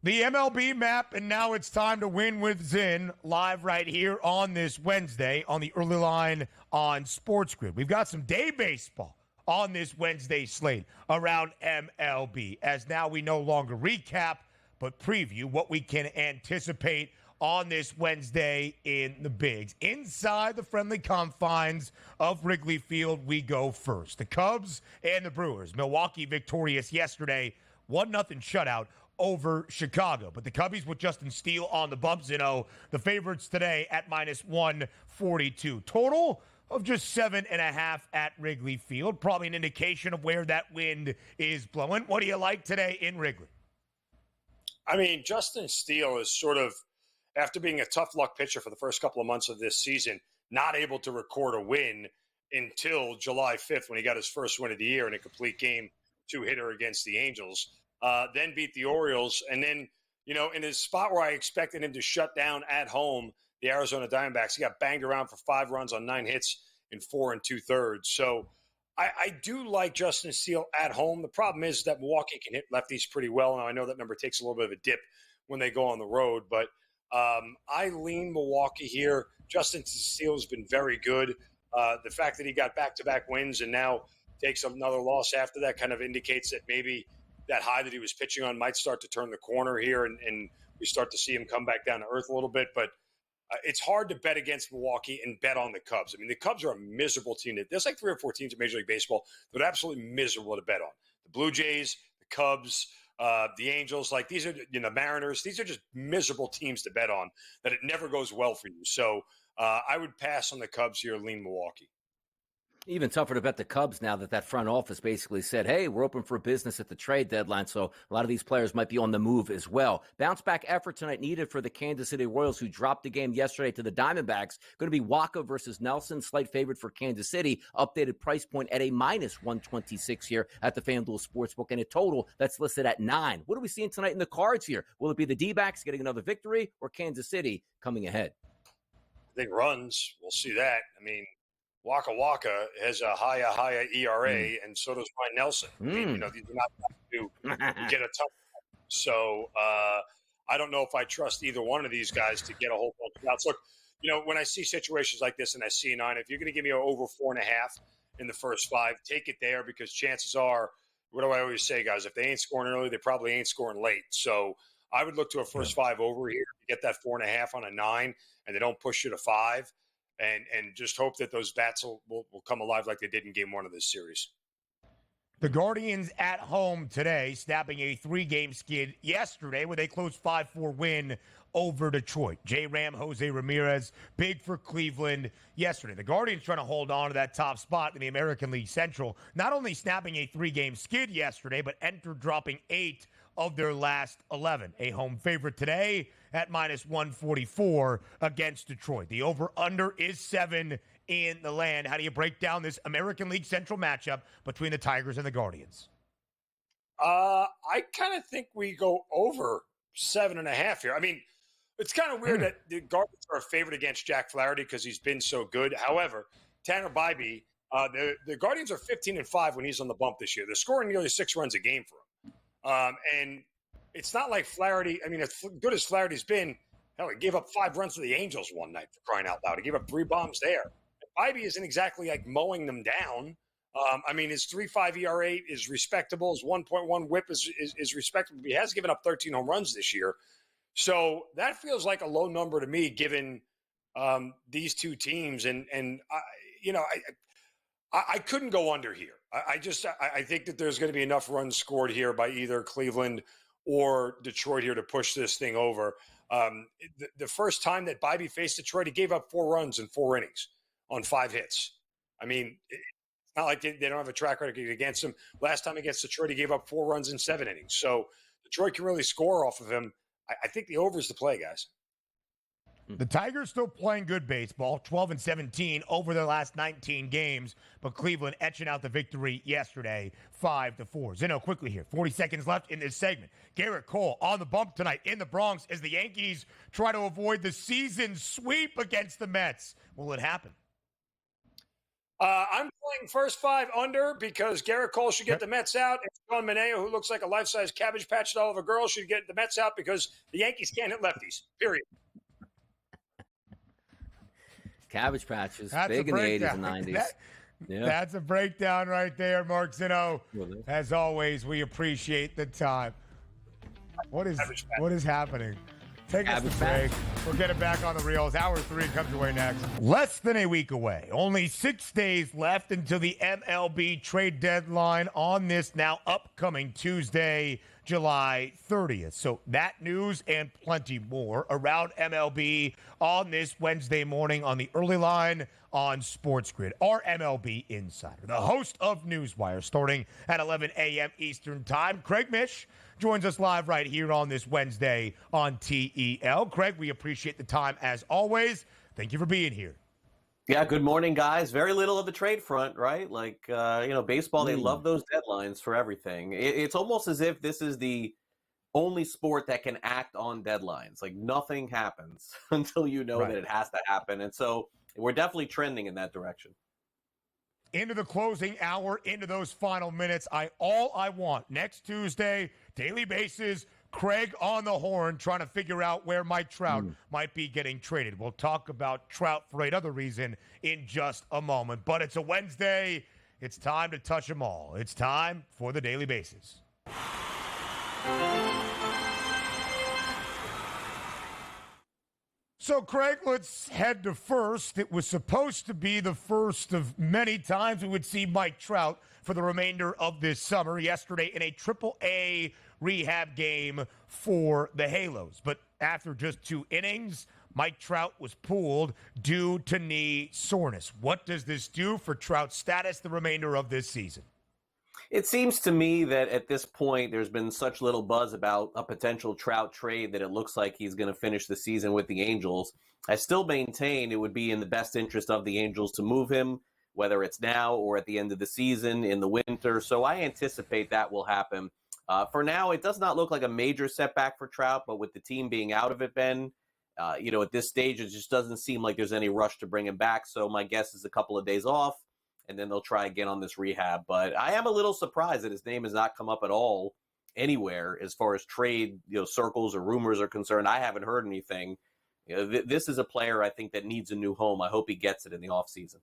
The MLB map, and now it's time to win with Zinn, live right here on this Wednesday on the early line on SportsGrid. We've got some day baseball on this Wednesday slate around MLB, as now we no longer recap, but preview what we can anticipate on this Wednesday in the bigs. Inside the friendly confines of Wrigley Field, we go first. The Cubs and the Brewers. Milwaukee victorious yesterday, 1-0 shutout over Chicago. But the Cubbies with Justin Steele on the bump, Zino, the favorites today at minus 142. Total of just 7.5 at Wrigley Field. Probably an indication of where that wind is blowing. What do you like today in Wrigley? I mean, Justin Steele is sort of, after being a tough luck pitcher for the first couple of months of this season, not able to record a win until July 5th when he got his first win of the year in a complete game two-hitter against the Angels. Then beat the Orioles, and then, in his spot where I expected him to shut down at home, the Arizona Diamondbacks, he got banged around for 5 runs on 9 hits in 4 2/3. So I do like Justin Steele at home. The problem is that Milwaukee can hit lefties pretty well. Now, I know that number takes a little bit of a dip when they go on the road, but I lean Milwaukee here. Justin Steele has been very good. The fact that he got back-to-back wins and now takes another loss after that kind of indicates that maybe that high that he was pitching on might start to turn the corner here, and we start to see him come back down to earth a little bit. But it's hard to bet against Milwaukee and bet on the Cubs. I mean, the Cubs are a miserable team. There's like 3 or 4 teams in Major League Baseball that are absolutely miserable to bet on. The Blue Jays, the Cubs, the Angels, like these are, Mariners. These are just miserable teams to bet on that it never goes well for you. So I would pass on the Cubs here, lean Milwaukee. Even tougher to bet the Cubs now that front office basically said, hey, we're open for business at the trade deadline. So a lot of these players might be on the move as well. Bounce back effort tonight needed for the Kansas City Royals, who dropped the game yesterday to the Diamondbacks. Going to be Waka versus Nelson, slight favorite for Kansas City. Updated price point at a minus 126 here at the FanDuel Sportsbook, and a total that's listed at 9. What are we seeing tonight in the cards here? Will it be the D-backs getting another victory or Kansas City coming ahead? I think runs. We'll see that. I mean, Waka Waka has a higher ERA, and so does Ryan Nelson. I mean, these are not to get a tough. So I don't know if I trust either one of these guys to get a whole bunch of outs. Look, when I see situations like this and I see a 9, if you're going to give me over 4.5 in the first 5, take it there, because chances are, what do I always say, guys? If they ain't scoring early, they probably ain't scoring late. So I would look to a first 5 over here to get that 4.5 on a 9, and they don't push you to 5. And just hope that those bats will come alive like they did in Game 1 of this series. The Guardians at home today, snapping a 3-game skid yesterday with a close 5-4 win over Detroit. J-Ram, Jose Ramirez, big for Cleveland yesterday. The Guardians trying to hold on to that top spot in the American League Central, not only snapping a 3-game skid yesterday, but dropping 8 of their last 11. A home favorite today at minus 144 against Detroit. The over-under is 7 in the land. How do you break down this American League Central matchup between the Tigers and the Guardians? I kind of think we go over 7.5 here. I mean, it's kind of weird that the Guardians are a favorite against Jack Flaherty because he's been so good. However, Tanner Bybee, the Guardians are 15-5 when he's on the bump this year. They're scoring nearly 6 runs a game for him. And it's not like Flaherty. I mean, as good as Flaherty's been, hell, he gave up 5 runs to the Angels one night, for crying out loud. He gave up 3 bombs there. Bybee isn't exactly like mowing them down. I mean, his 3.5 ERA is respectable. His 1.1 WHIP is respectable. He has given up 13 home runs this year. So that feels like a low number to me, given these two teams. And I couldn't go under here. I think that there's going to be enough runs scored here by either Cleveland or Detroit here to push this thing over. The first time that Bybee faced Detroit, he gave up 4 runs in 4 innings on 5 hits. I mean, it's not like they don't have a track record against him. Last time against Detroit, he gave up 4 runs in 7 innings. So Detroit can really score off of him. I think the over is the play, guys. The Tigers still playing good baseball, 12-17 over their last 19 games, but Cleveland etching out the victory yesterday, 5-4. Zeno, quickly here, 40 seconds left in this segment. Garrett Cole on the bump tonight in the Bronx as the Yankees try to avoid the season sweep against the Mets. Will it happen? I'm playing first 5 under because Garrett Cole should get the Mets out. And Sean Manea, who looks like a life-size Cabbage Patch doll of a girl, should get the Mets out because the Yankees can't hit lefties, period. Cabbage Patches, That's big in the 80s and 90s. That's a breakdown right there, Mark Zinno. As always, we appreciate the time. What is happening? Take us to break. We'll get it back on the reels. Hour 3 comes your way next. Less than a week away. Only 6 days left until the MLB trade deadline on this now upcoming Tuesday, July 30th. So that news and plenty more around MLB on this Wednesday morning on the early line on SportsGrid. Our MLB insider, the host of Newswire, starting at 11 a.m. Eastern Time, Craig Mish, joins us live right here on this Wednesday on TEL. Craig, we appreciate the time as always. Thank you for being here. Yeah, good morning, guys. Very little of the trade front, right? Like, baseball, they love those deadlines for everything. It's almost as if this is the only sport that can act on deadlines. Like, nothing happens until you know that it has to happen. And so we're definitely trending in that direction. Into the closing hour, into those final minutes. All I want next Tuesday, daily basis, Craig on the horn trying to figure out where Mike Trout might be getting traded. We'll talk about Trout for another reason in just a moment. But it's a Wednesday. It's time to touch them all. It's time for the daily basis. So, Craig, let's head to first. It was supposed to be the first of many times we would see Mike Trout for the remainder of this summer. Yesterday in a Triple-A rehab game for the Halos. But after just 2 innings, Mike Trout was pulled due to knee soreness. What does this do for Trout's status the remainder of this season? It seems to me that at this point, there's been such little buzz about a potential Trout trade that it looks like he's going to finish the season with the Angels. I still maintain it would be in the best interest of the Angels to move him, whether it's now or at the end of the season in the winter. So I anticipate that will happen. For now, it does not look like a major setback for Trout, but with the team being out of it, Ben, at this stage, it just doesn't seem like there's any rush to bring him back. So my guess is a couple of days off, and then they'll try again on this rehab. But I am a little surprised that his name has not come up at all anywhere as far as trade circles or rumors are concerned. I haven't heard anything. This is a player I think that needs a new home. I hope he gets it in the offseason.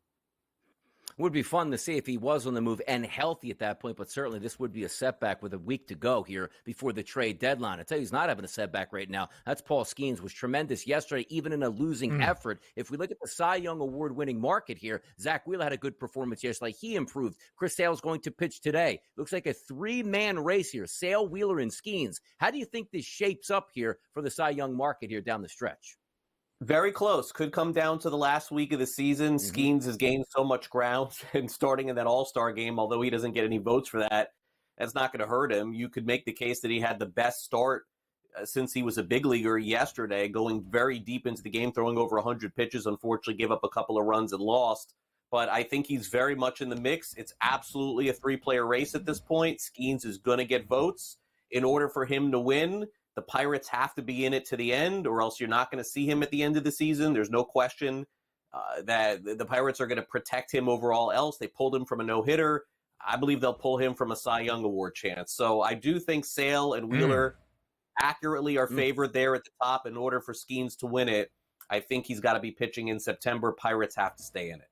Would be fun to see if he was on the move and healthy at that point, but certainly this would be a setback with a week to go here before the trade deadline. I tell you, he's not having a setback right now. That's Paul Skeens, was tremendous yesterday, even in a losing effort. If we look at the Cy Young Award-winning market here, Zach Wheeler had a good performance yesterday. He improved. Chris Sale's going to pitch today. Looks like a 3-man race here, Sale, Wheeler, and Skeens. How do you think this shapes up here for the Cy Young market here down the stretch? Very close. Could come down to the last week of the season. Skeens has gained so much ground, and starting in that All-Star game, although he doesn't get any votes for that, that's not going to hurt him. You could make the case that he had the best start since he was a big leaguer yesterday, going very deep into the game, throwing over 100 pitches, unfortunately gave up a couple of runs and lost. But I think he's very much in the mix. It's absolutely a 3-player race at this point. Skeens is going to get votes. In order for him to win, the Pirates have to be in it to the end, or else you're not going to see him at the end of the season. There's no question that the Pirates are going to protect him over all else. They pulled him from a no-hitter. I believe they'll pull him from a Cy Young Award chance. So I do think Sale and Wheeler accurately are favored there at the top. In order for Skeens to win it, I think he's got to be pitching in September. Pirates have to stay in it.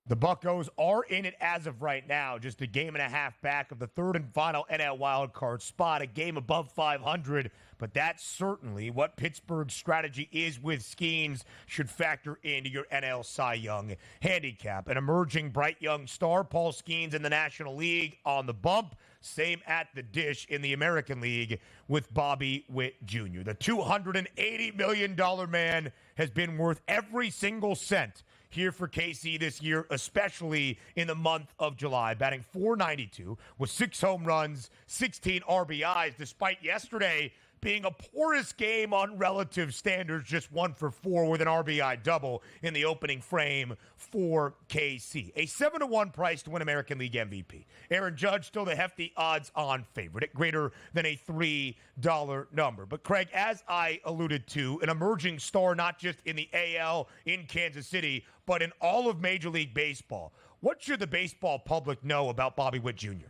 The Buccos are in it as of right now, just a game and a half back of the third and final NL wildcard spot, a game above 500. But that's certainly what Pittsburgh's strategy is with Skeens should factor into your NL Cy Young handicap. An emerging bright young star, Paul Skeens in the National League on the bump. Same at the dish in the American League with Bobby Witt Jr. The $280 million man has been worth every single cent here for KC this year, especially in the month of July, batting .492 with 6 home runs, 16 RBIs, despite yesterday being a porous game on relative standards, just 1 for 4 with an RBI double in the opening frame for KC. A 7-1 price to win American League MVP. Aaron Judge still the hefty odds-on favorite at greater than a $3 number. But Craig, as I alluded to, an emerging star not just in the AL in Kansas City, but in all of Major League Baseball. What should the baseball public know about Bobby Witt Jr.?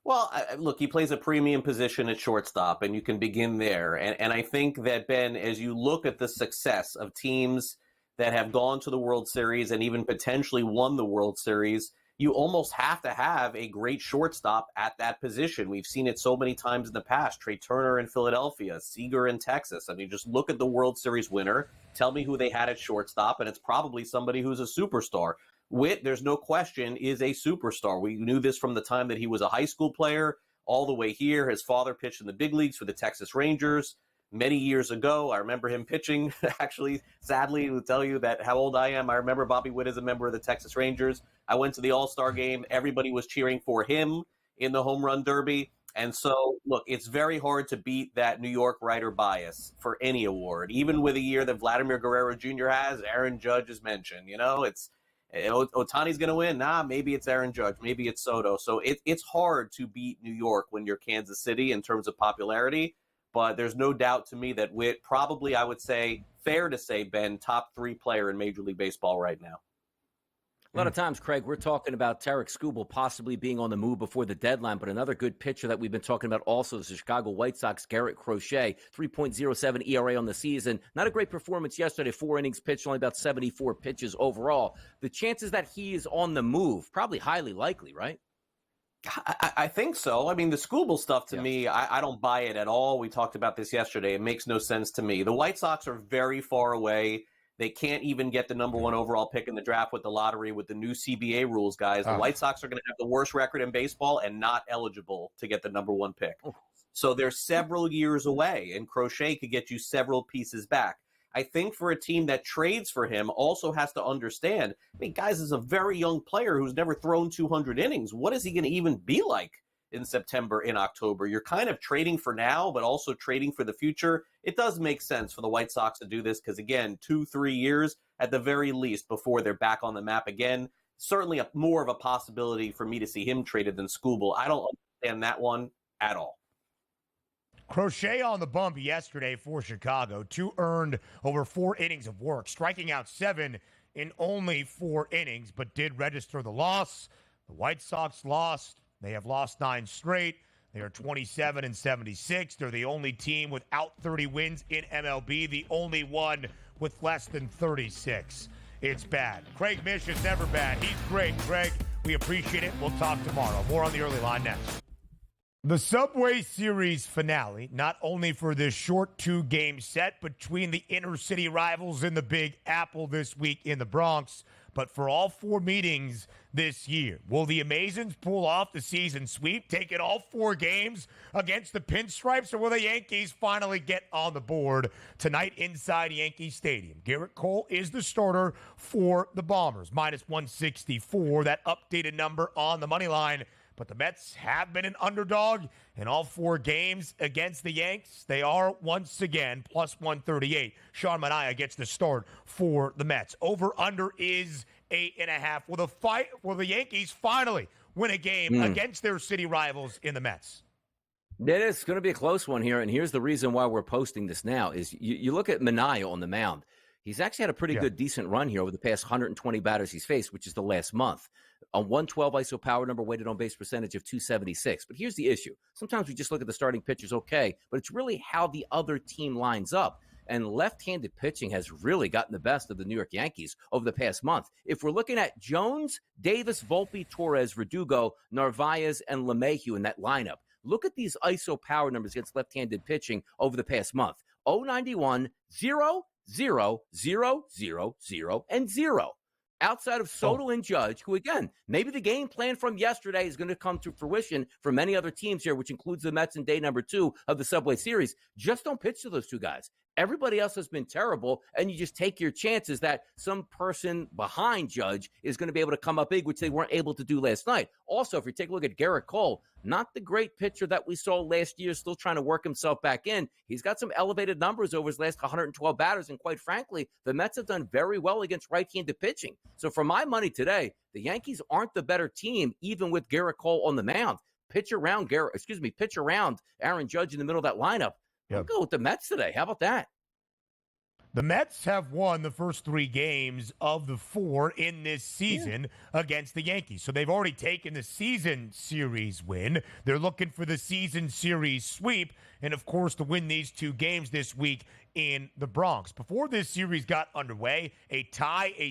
Well, look, he plays a premium position at shortstop, and you can begin there. And I think that, Ben, as you look at the success of teams that have gone to the World Series and even potentially won the World Series, you almost have to have a great shortstop at that position. We've seen it so many times in the past. Trey Turner in Philadelphia, Seager in Texas. I mean, just look at the World Series winner. Tell me who they had at shortstop, and it's probably somebody who's a superstar. Witt, there's no question, is a superstar. We knew this from the time that he was a high school player all the way here. His father pitched in the big leagues for the Texas Rangers many years ago. I remember him pitching. Actually, sadly, to tell you that how old I am, I remember Bobby Witt as a member of the Texas Rangers. I went to the All-Star game. Everybody was cheering for him in the home run derby. And so, look, it's very hard to beat that New York writer bias for any award. Even with a year that Vladimir Guerrero Jr. has, Aaron Judge is mentioned. You know, it's Ohtani's going to win. Nah, maybe it's Aaron Judge. Maybe it's Soto. So it's hard to beat New York when you're Kansas City in terms of popularity. But there's no doubt to me that Witt probably, I would say, fair to say, Ben, top 3 player in Major League Baseball right now. A lot of times, Craig, we're talking about Tarek Skubal possibly being on the move before the deadline, but another good pitcher that we've been talking about also is the Chicago White Sox, Garrett Crochet, 3.07 ERA on the season. Not a great performance yesterday, 4 innings pitched, only about 74 pitches overall. The chances that he is on the move, probably highly likely, right? I think so. I mean, the Skubal stuff to me, I don't buy it at all. We talked about this yesterday. It makes no sense to me. The White Sox are very far away. They can't even get the number 1 overall pick in the draft with the lottery with the new CBA rules, guys. The White Sox are going to have the worst record in baseball and not eligible to get the number 1 pick. So they're several years away, and Crochet could get you several pieces back. I think for a team that trades for him also has to understand, I mean, guys, is a very young player who's never thrown 200 innings. What is he going to even be like in September, in October? You're kind of trading for now, but also trading for the future. It does make sense for the White Sox to do this because, again, 2-3 years at the very least before they're back on the map again. Certainly more of a possibility for me to see him traded than Skubal. I don't understand that one at all. Crochet on the bump yesterday for Chicago. 2 earned over 4 innings of work, striking out 7 in only 4 innings, but did register the loss. The White Sox lost. They have lost 9 straight. They are 27-76. They're the only team without 30 wins in MLB, the only one with less than 36. It's bad. Craig Mish is never bad. He's great, Craig. We appreciate it. We'll talk tomorrow. More on the early line next. The Subway Series finale, not only for this short 2-game set between the inner city rivals in the Big Apple this week in the Bronx, but for all 4 meetings this year. Will the Amazons pull off the season sweep, taking all 4 games against the Pinstripes, or will the Yankees finally get on the board tonight inside Yankee Stadium? Garrett Cole is the starter for the Bombers, -164, that updated number on the money line. But the Mets have been an underdog in all 4 games against the Yanks. They are once again +138. Sean Manaea gets the start for the Mets. Over/under is 8.5. Will the Yankees finally win a game against their city rivals in the Mets? It is going to be a close one here, and here's the reason why we're posting this now. Is you look at Manaea on the mound. He's actually had a pretty good, decent run here over the past 120 batters he's faced, which is the last month. A 112 ISO power number, weighted on base percentage of 276. But here's the issue. Sometimes we just look at the starting pitchers, okay, but it's really how the other team lines up. And left-handed pitching has really gotten the best of the New York Yankees over the past month. If we're looking at Jones, Davis, Volpe, Torres, Verdugo, Narvaez, and LeMahieu in that lineup, look at these ISO power numbers against left-handed pitching over the past month. 091, 0, 0, 0, 0, 0, and 0. Outside of Soto and Judge, who, again, maybe the game plan from yesterday is going to come to fruition for many other teams here, which includes the Mets in day number 2 of the Subway Series. Just don't pitch to those 2 guys. Everybody else has been terrible, and you just take your chances that some person behind Judge is going to be able to come up big, which they weren't able to do last night. Also, if you take a look at Garrett Cole, not the great pitcher that we saw last year, still trying to work himself back in. He's got some elevated numbers over his last 112 batters, and quite frankly, the Mets have done very well against right-handed pitching. So for my money today, the Yankees aren't the better team, even with Garrett Cole on the mound. Pitch around Aaron Judge in the middle of that lineup. I'll go with the Mets today. How about that? The Mets have won the first 3 games of the 4 in this season against the Yankees. So they've already taken the season series win. They're looking for the season series sweep and, of course, to win these 2 games this week in the Bronx. Before this series got underway, a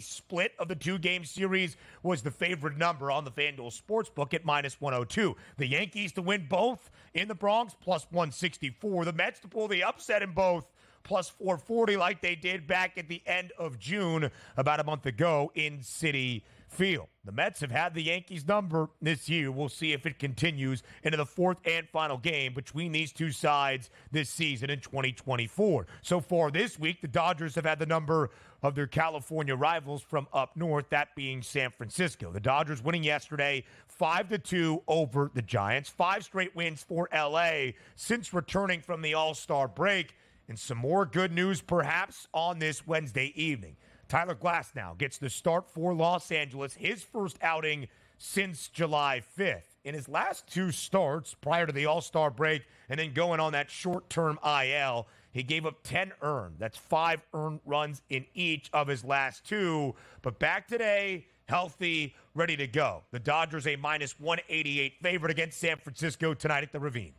split of the 2-game series was the favorite number on the FanDuel Sportsbook at -102. The Yankees to win both in the Bronx, +164. The Mets to pull the upset in both, +440, like they did back at the end of June about a month ago in Citi Field. The Mets have had the Yankees number this year. We'll see if it continues into the 4th and final game between these 2 sides this season in 2024. So far this week, the Dodgers have had the number of their California rivals from up north, that being San Francisco. The Dodgers winning yesterday 5-2 over the Giants. 5 straight wins for LA since returning from the All-Star break. And some more good news perhaps on this Wednesday evening. Tyler Glasnow gets the start for Los Angeles, his first outing since July 5th. In his last 2 starts prior to the All-Star break and then going on that short-term IL, he gave up 10 earned. That's 5 earned runs in each of his last 2. But back today, healthy, ready to go. The Dodgers a -188 favorite against San Francisco tonight at the Ravine.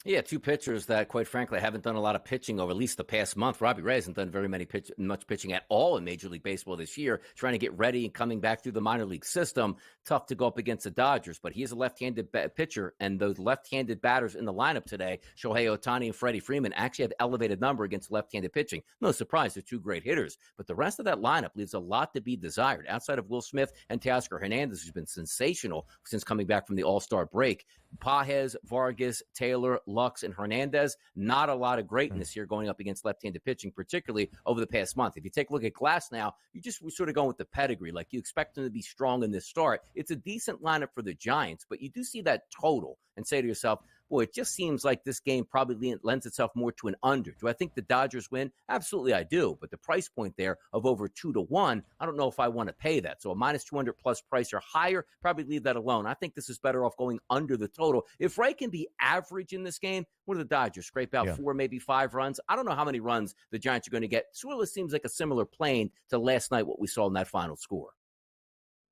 Yeah, 2 pitchers that, quite frankly, haven't done a lot of pitching over at least the past month. Robbie Ray hasn't done very much pitching at all in Major League Baseball this year, trying to get ready and coming back through the minor league system. Tough to go up against the Dodgers, but he is a left-handed pitcher, and those left-handed batters in the lineup today, Shohei Ohtani and Freddie Freeman, actually have elevated number against left-handed pitching. No surprise, they're 2 great hitters, but the rest of that lineup leaves a lot to be desired. Outside of Will Smith and Teoscar Hernandez, who's been sensational since coming back from the All-Star break, Pages, Vargas, Taylor, Lux, and Hernandez, not a lot of greatness here going up against left-handed pitching, particularly over the past month. If you take a look at Glass now, we're sort of going with the pedigree. Like, you expect them to be strong in this start. It's a decent lineup for the Giants, but you do see that total and say to yourself, boy, it just seems like this game probably lends itself more to an under. Do I think the Dodgers win? Absolutely, I do. But the price point there of over 2-1, I don't know if I want to pay that. So a -200 plus price or higher, probably leave that alone. I think this is better off going under the total. If Ray can be average in this game, what do the Dodgers scrape out? 4, maybe 5 runs? I don't know how many runs the Giants are going to get. Sort of seems like a similar plane to last night, what we saw in that final score.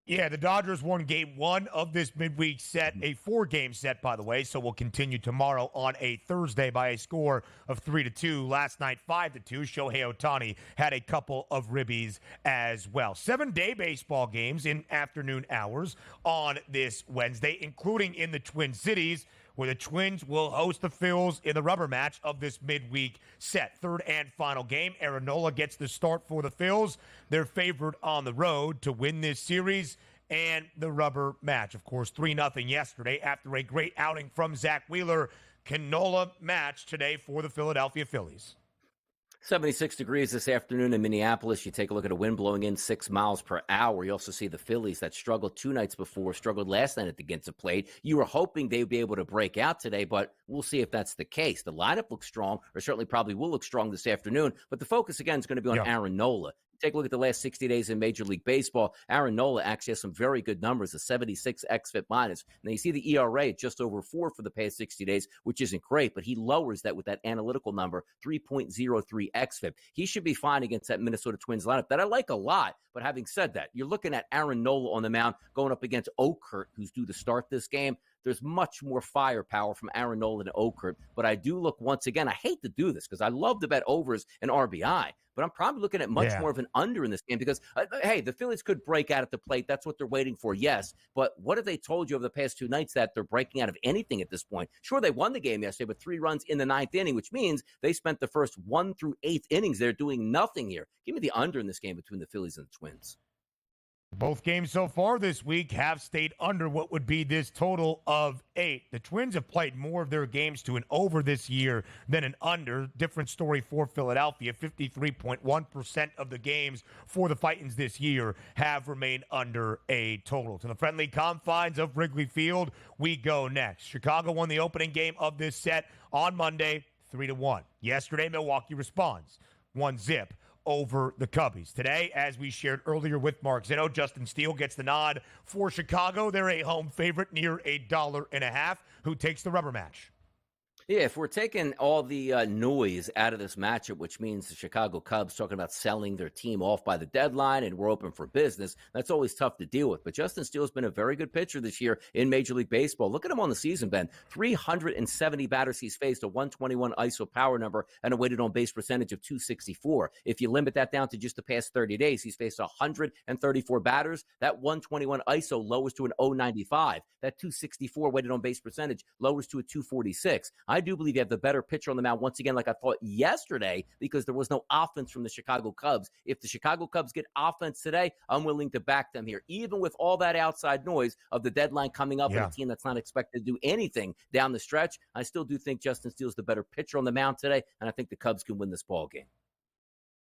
Yeah, the Dodgers won game 1 of this midweek set, a 4-game set, by the way, so we'll continue tomorrow on a Thursday by a score of 3-2. Last night, 5-2. Shohei Ohtani had a couple of ribbies as well. 7-day baseball games in afternoon hours on this Wednesday, including in the Twin Cities, where the Twins will host the Phillies in the rubber match of this midweek set. 3rd and final game. Aaron Nola gets the start for the Phillies. They're favored on the road to win this series and the rubber match. Of course, 3-0 yesterday after a great outing from Zach Wheeler. Can Nola match today for the Philadelphia Phillies? 76 degrees this afternoon in Minneapolis. You take a look at a wind blowing in 6 miles per hour. You also see the Phillies that struggled 2 nights before, struggled last night at the Ginza plate. You were hoping they'd be able to break out today, but we'll see if that's the case. The lineup looks strong, or certainly probably will look strong this afternoon, but the focus again is going to be on Aaron Nola. Take a look at the last 60 days in Major League Baseball. Aaron Nola actually has some very good numbers, a 76 xFIP minus. Now you see the ERA at just over 4 for the past 60 days, which isn't great, but he lowers that with that analytical number, 3.03 xFIP. He should be fine against that Minnesota Twins lineup that I like a lot. But having said that, you're looking at Aaron Nola on the mound going up against Okert, who's due to start this game. There's much more firepower from Aaron Nola and Okert. But I do look, once again, I hate to do this because I love to bet overs and RBI. But I'm probably looking at much more of an under in this game because, hey, the Phillies could break out at the plate. That's what they're waiting for, yes. But what have they told you over the past 2 nights that they're breaking out of anything at this point? Sure, they won the game yesterday with 3 runs in the 9th inning, which means they spent the first 1 through 8th innings there doing nothing here. Give me the under in this game between the Phillies and the Twins. Both games so far this week have stayed under what would be this total of 8. The Twins have played more of their games to an over this year than an under. Different story for Philadelphia. 53.1% of the games for the Titans this year have remained under a total. To the friendly confines of Wrigley Field, we go next. Chicago won the opening game of this set on Monday, 3-1. Yesterday, Milwaukee responds 1-0 over the Cubbies. Today, as we shared earlier with Mark Zinno, Justin Steele gets the nod for Chicago. They're a home favorite near $1.50. Who takes the rubber match? Yeah, if we're taking all the noise out of this matchup, which means the Chicago Cubs talking about selling their team off by the deadline and we're open for business, that's always tough to deal with. But Justin Steele's been a very good pitcher this year in Major League Baseball. Look at him on the season, Ben. 370 batters he's faced, a 121 ISO power number, and a weighted on-base percentage of 264. If you limit that down to just the past 30 days, he's faced 134 batters. That 121 ISO lowers to an 095. That 264 weighted on-base percentage lowers to a 246. I do believe you have the better pitcher on the mound once again, like I thought yesterday, because there was no offense from the Chicago Cubs. If the Chicago Cubs get offense today, I'm willing to back them here, even with all that outside noise of the deadline coming up and a team that's not expected to do anything down the stretch. I still do think Justin Steele's the better pitcher on the mound today, and I think the Cubs can win this ball game.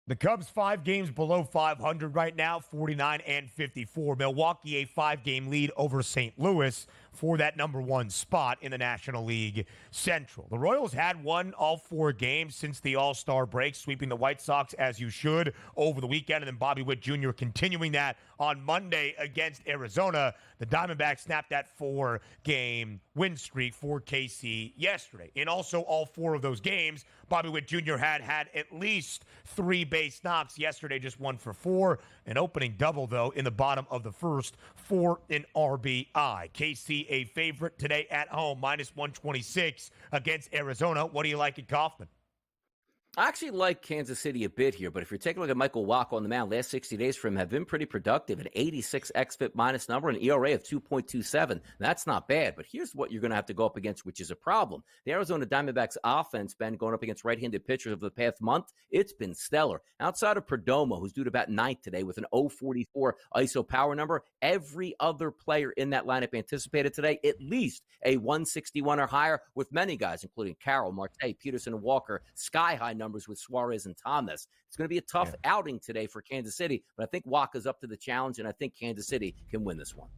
The Cubs 5 games below 500 right now, 49-54. Milwaukee a 5-game lead over St. Louis for that number 1 spot in the National League Central. The Royals had won all 4 games since the All-Star break, sweeping the White Sox as you should over the weekend, and then Bobby Witt Jr. continuing that on Monday against Arizona. The Diamondbacks snapped that 4-game win streak for KC yesterday. In also all 4 of those games, Bobby Witt Jr. had at least 3 base knocks. Yesterday, just 1 for 4. An opening double, though, in the bottom of the first for an RBI. KC a favorite today at home, minus 126 against Arizona. What do you like at Kauffman? I actually like Kansas City a bit here, but if you're taking a look at Michael Wacha on the mound, last 60 days for him have been pretty productive. An 86 xFIP minus number, an ERA of 2.27. That's not bad, but here's what you're going to have to go up against, which is a problem. The Arizona Diamondbacks offense, Ben, going up against right-handed pitchers over the past month, it's been stellar. Outside of Perdomo, who's due to bat 9th today with an 0.44 ISO power number, every other player in that lineup anticipated today at least a 161 or higher, with many guys, including Carroll, Marte, Peterson, and Walker, sky-high numbers with Suarez and Thomas. It's going to be a tough outing today for Kansas City, but I think Wacha's up to the challenge, and I think Kansas City can win this one.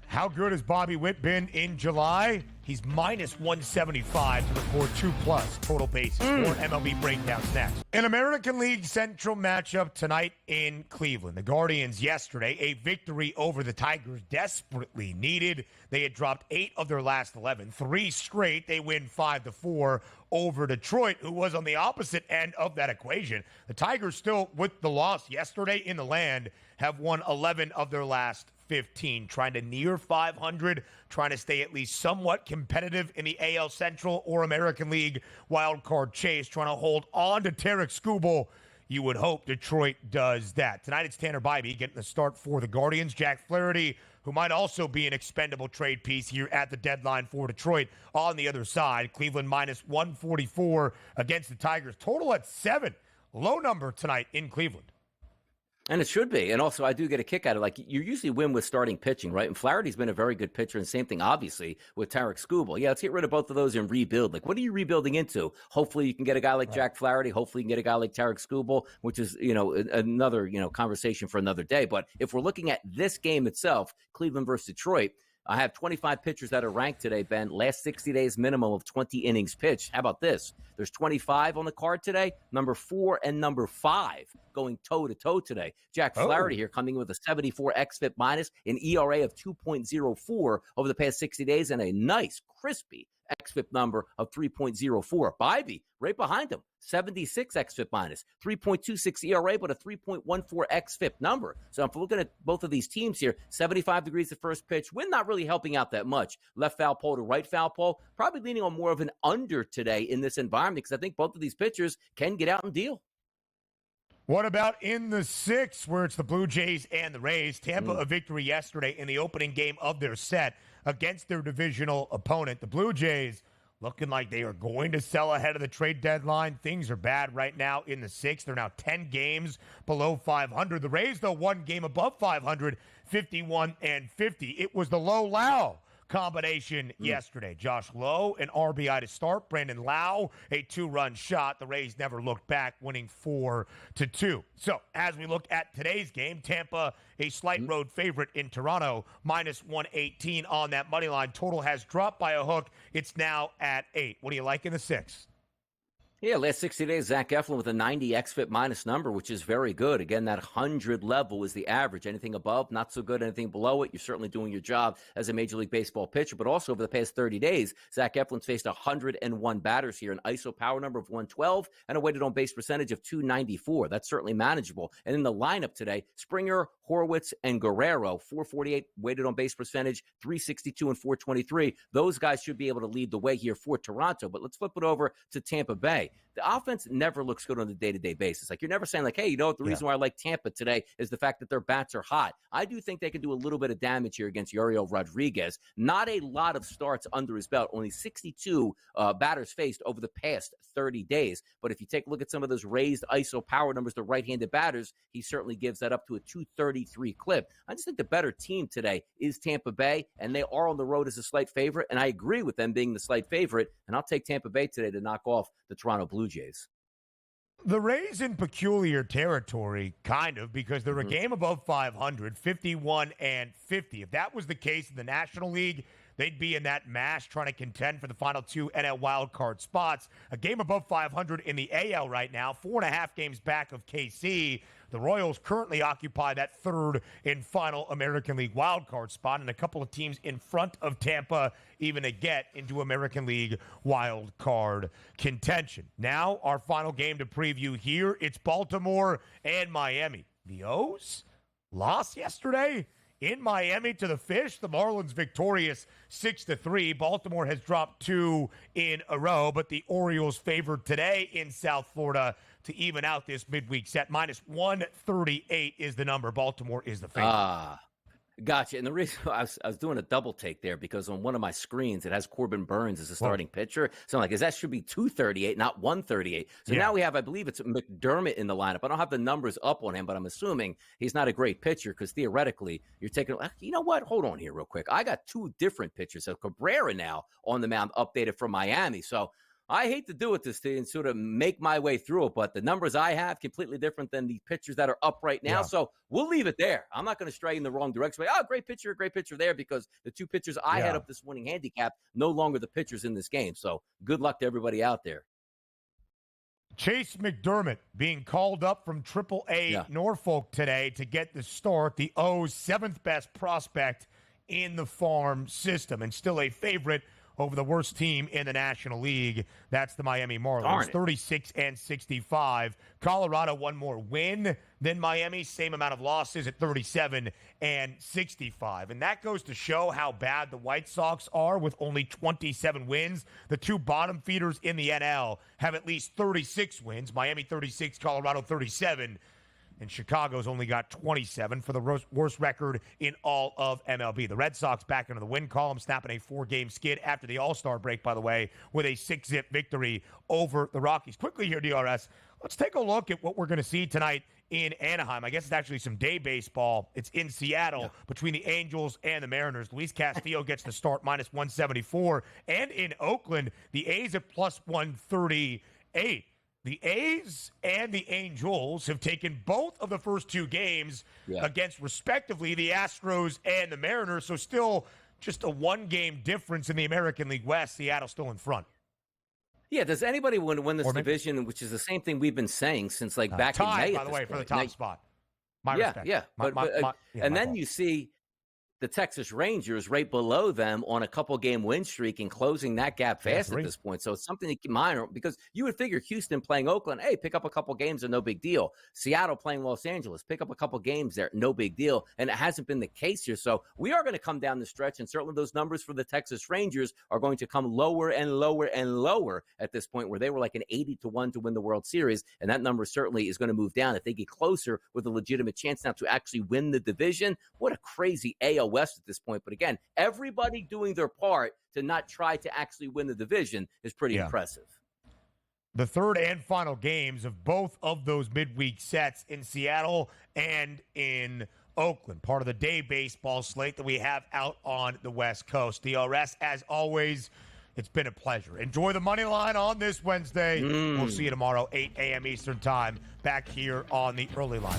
How good has Bobby Witt been in July? He's minus 175 to record 2+ total bases. More MLB breakdowns next. An American League Central matchup tonight in Cleveland. The Guardians yesterday, a victory over the Tigers desperately needed. They had dropped 8 of their last 11. 3 straight. They win 5-4 over Detroit, who was on the opposite end of that equation. The Tigers still, with the loss yesterday in the land, have won 11 of their last 15, trying to near 500, trying to stay at least somewhat competitive in the AL Central or American League wildcard chase, trying to hold on to Tarek Skubal. You would hope Detroit does that. Tonight it's Tanner Bybee getting the start for the Guardians. Jack Flaherty, who might also be an expendable trade piece here at the deadline for Detroit, on the other side. Cleveland minus 144 against the Tigers. Total at 7. Low number tonight in Cleveland. And it should be. And also, I do get a kick out of it. Like, you usually win with starting pitching, right? And Flaherty's been a very good pitcher. And same thing, obviously, with Tarek Skubal. Yeah, let's get rid of both of those and rebuild. Like, what are you rebuilding into? Hopefully, you can get a guy like Jack Flaherty. Hopefully, you can get a guy like Tarek Skubal, which is, another, conversation for another day. But if we're looking at this game itself, Cleveland versus Detroit, I have 25 pitchers that are ranked today, Ben. Last 60 days minimum of 20 innings pitched. How about this? There's 25 on the card today. Number 4 and number 5 going toe-to-toe today. Jack Flaherty here coming in with a 74 xFIP minus, an ERA of 2.04 over the past 60 days, and a nice, crispy xFIP number of 3.04. Bybee right behind him, 76 xFIP minus, 3.26 ERA, but a 3.14 xFIP number. So if we're looking at both of these teams here, 75 degrees the first pitch, wind not really helping out that much. Left foul pole to right foul pole, probably leaning on more of an under today in this environment, because I think both of these pitchers can get out and deal. What about in the 6, where it's the Blue Jays and the Rays? Tampa a victory yesterday in the opening game of their set against their divisional opponent. The Blue Jays looking like they are going to sell ahead of the trade deadline. Things are bad right now in the 6th. They're now 10 games below 500. The Rays, though, 1 game above 500, 51-50. It was the Lowe-Lau combination yesterday. Josh Lowe, an RBI to start. Brandon Lau, a 2-run shot. The Rays never looked back, winning 4-2. So, as we look at today's game, Tampa, a slight road favorite in Toronto, minus 118 on that money line. Total has dropped by a hook. It's now at 8. What do you like in the 6? Yeah, last 60 days, Zach Eflin with a 90 xFIP minus number, which is very good. Again, that 100 level is the average. Anything above, not so good. Anything below it, you're certainly doing your job as a Major League Baseball pitcher. But also over the past 30 days, Zach Eflin's faced 101 batters here, an ISO power number of 112 and a weighted on base percentage of 294. That's certainly manageable. And in the lineup today, Springer, Horwitz, and Guerrero, 448 weighted on base percentage, 362 and 423. Those guys should be able to lead the way here for Toronto. But let's flip it over to Tampa Bay. The offense never looks good on a day-to-day basis. Like, you're never saying, like, hey, you know what, the reason why I like Tampa today is the fact that their bats are hot. I do think they can do a little bit of damage here against Yuriel Rodriguez. Not a lot of starts under his belt, only 62 batters faced over the past 30 days. But if you take a look at some of those raised ISO power numbers, the right-handed batters, he certainly gives that up to a 233 clip. I just think the better team today is Tampa Bay, and they are on the road as a slight favorite, and I agree with them being the slight favorite, and I'll take Tampa Bay today to knock off the Toronto Blue Jays. The Rays in peculiar territory, kind of, because they're a game above 500, 51-50. If that was the case in the National League, they'd be in that mash trying to contend for the final 2 NL wildcard spots. A game above 500 in the AL right now, 4.5 games back of KC. The Royals currently occupy that 3rd and final American League wildcard spot, and a couple of teams in front of Tampa even to get into American League wildcard contention. Now, our final game to preview here, it's Baltimore and Miami. The O's lost yesterday in Miami to the Fish. The Marlins victorious 6-3. Baltimore has dropped 2 in a row, but the Orioles favored today in South Florida to even out this midweek set. Minus 138 is the number. Baltimore is the favorite. Gotcha. And the reason I was doing a double take there because on one of my screens, it has Corbin Burns as a starting pitcher. So I'm like, that should be 238, not 138. So now we have, I believe it's McDermott in the lineup. I don't have the numbers up on him, but I'm assuming he's not a great pitcher because theoretically you're taking, you know what? Hold on here real quick. I got 2 different pitchers. So Cabrera now on the mound updated from Miami. So I hate to do it this day and sort of make my way through it, but the numbers I have completely different than the pitchers that are up right now. So we'll leave it there. I'm not going to stray in the wrong direction. Great pitcher there, because the 2 pitchers I had up this winning handicap no longer the pitchers in this game. So good luck to everybody out there. Chase McDermott being called up from AAA Norfolk today to get the start. The O's 7th best prospect in the farm system and still a favorite over the worst team in the National League. That's the Miami Marlins, 36-65. Colorado, 1 more win than Miami, same amount of losses at 37-65. And that goes to show how bad the White Sox are with only 27 wins. The 2 bottom feeders in the NL have at least 36 wins. Miami 36, Colorado 37. And Chicago's only got 27 for the worst record in all of MLB. The Red Sox back into the win column, snapping a 4-game skid after the All-Star break, by the way, with a 6-zip victory over the Rockies. Quickly here, DRS, let's take a look at what we're going to see tonight in Anaheim. I guess it's actually some day baseball. It's in Seattle between the Angels and the Mariners. Luis Castillo gets the start, minus 174. And in Oakland, the A's at plus 138. The A's and the Angels have taken both of the first 2 games against, respectively, the Astros and the Mariners. So still just a 1-game difference in the American League West. Seattle still in front. Yeah, does anybody win this division, which is the same thing we've been saying since back in May? By the way, for the top spot. My respect. Then you see the Texas Rangers right below them on a couple-game win streak and closing that gap fast at this point. So it's something to keep in mind, because you would figure Houston playing Oakland, hey, pick up a couple games and no big deal. Seattle playing Los Angeles, pick up a couple games there, no big deal. And it hasn't been the case here. So we are going to come down the stretch, and certainly those numbers for the Texas Rangers are going to come lower and lower and lower at this point, where they were like an 80-1 to win the World Series. And that number certainly is going to move down if they get closer with a legitimate chance now to actually win the division. What a crazy AL AL West at this point. But again, everybody doing their part to not try to actually win the division is pretty impressive. The third and final games of both of those midweek sets in Seattle and in Oakland, part of the day baseball slate that we have out on the West Coast. DRS, as always, it's been a pleasure. Enjoy the money line on this Wednesday. We'll see you tomorrow, 8 a.m. Eastern time, back here on the early line.